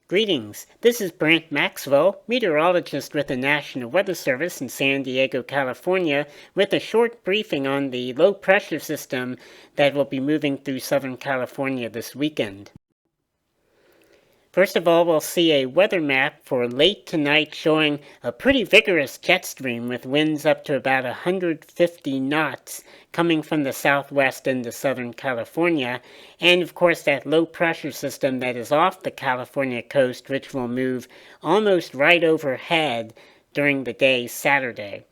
Greetings, this is Brant Maxwell, meteorologist with the National Weather Service in San Diego, California, with a short briefing on the low pressure system that will be moving through Southern California this weekend. First of all, we'll see a weather map for late tonight showing a pretty vigorous jet stream with winds up to about 150 knots coming from the southwest into Southern California, and of course that low pressure system that is off the California coast, which will move almost right overhead during the day Saturday.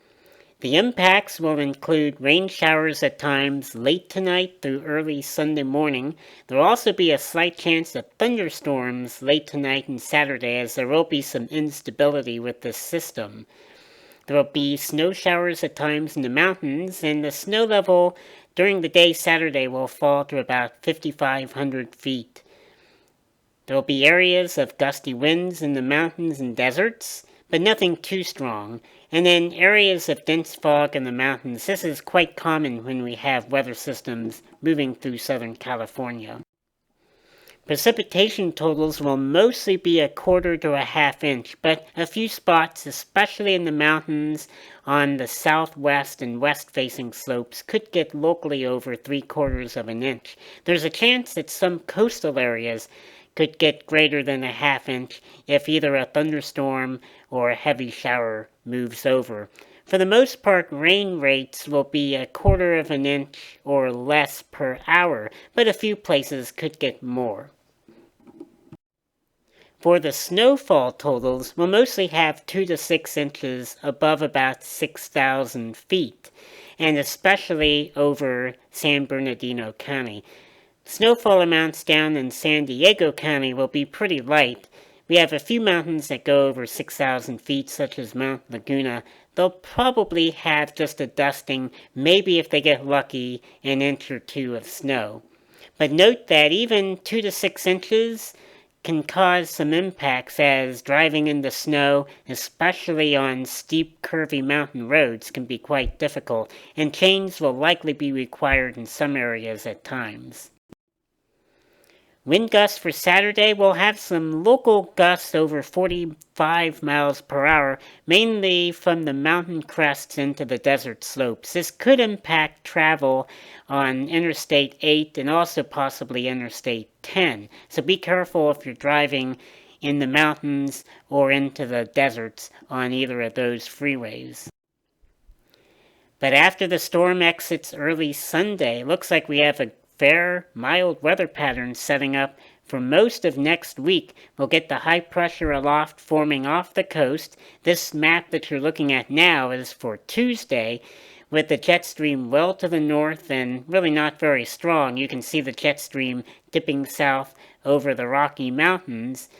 The impacts will include rain showers at times late tonight through early Sunday morning. There will also be a slight chance of thunderstorms late tonight and Saturday, as there will be some instability with this system. There will be snow showers at times in the mountains, and the snow level during the day Saturday will fall to about 5,500 feet. There will be areas of gusty winds in the mountains and deserts, but nothing too strong. And then areas of dense fog in the mountains. This is quite common when we have weather systems moving through Southern California. Precipitation totals will mostly be 1/4 to 1/2 inch, but a few spots, especially in the mountains on the southwest and west-facing slopes, could get locally over 3/4 of an inch. There's a chance that some coastal areas could get greater than 1/2 inch if either a thunderstorm or a heavy shower moves over. For the most part, rain rates will be 1/4 of an inch or less per hour, but a few places could get more. For the snowfall totals, we'll mostly have 2 to 6 inches above about 6,000 feet, and especially over San Bernardino County. Snowfall amounts down in San Diego County will be pretty light. We have a few mountains that go over 6,000 feet, such as Mount Laguna. They'll probably have just a dusting, maybe if they get lucky, an inch or two of snow. But note that even 2 to 6 inches can cause some impacts, as driving in the snow, especially on steep, curvy mountain roads, can be quite difficult, and chains will likely be required in some areas at times. Wind gusts for Saturday will have some local gusts over 45 miles per hour, mainly from the mountain crests into the desert slopes. This could impact travel on Interstate 8 and also possibly Interstate 10. So be careful if you're driving in the mountains or into the deserts on either of those freeways. But after the storm exits early Sunday, it looks like we have a fair, mild weather pattern setting up for most of next week. We'll get the high pressure aloft forming off the coast. This map that you're looking at now is for Tuesday, with the jet stream well to the north and really not very strong. You can see the jet stream dipping south over the Rocky Mountains.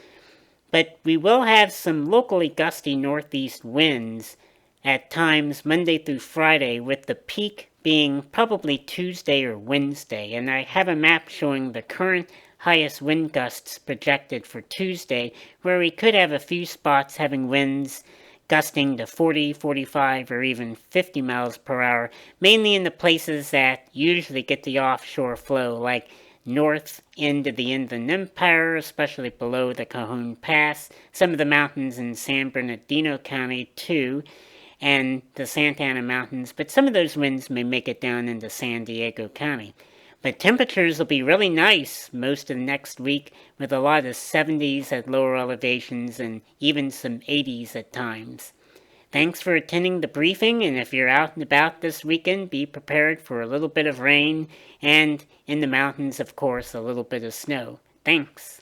But we will have some locally gusty northeast winds at times Monday through Friday, with the peak being probably Tuesday or Wednesday. And I have a map showing the current highest wind gusts projected for Tuesday, where we could have a few spots having winds gusting to 40, 45, or even 50 miles per hour, mainly in the places that usually get the offshore flow, like north into the Inland Empire, especially below the Cajon Pass, some of the mountains in San Bernardino County too, and the Santa Ana Mountains, but some of those winds may make it down into San Diego County. But temperatures will be really nice most of the next week, with a lot of 70s at lower elevations and even some 80s at times. Thanks for attending the briefing, and if you're out and about this weekend, be prepared for a little bit of rain, and in the mountains, of course, a little bit of snow. Thanks.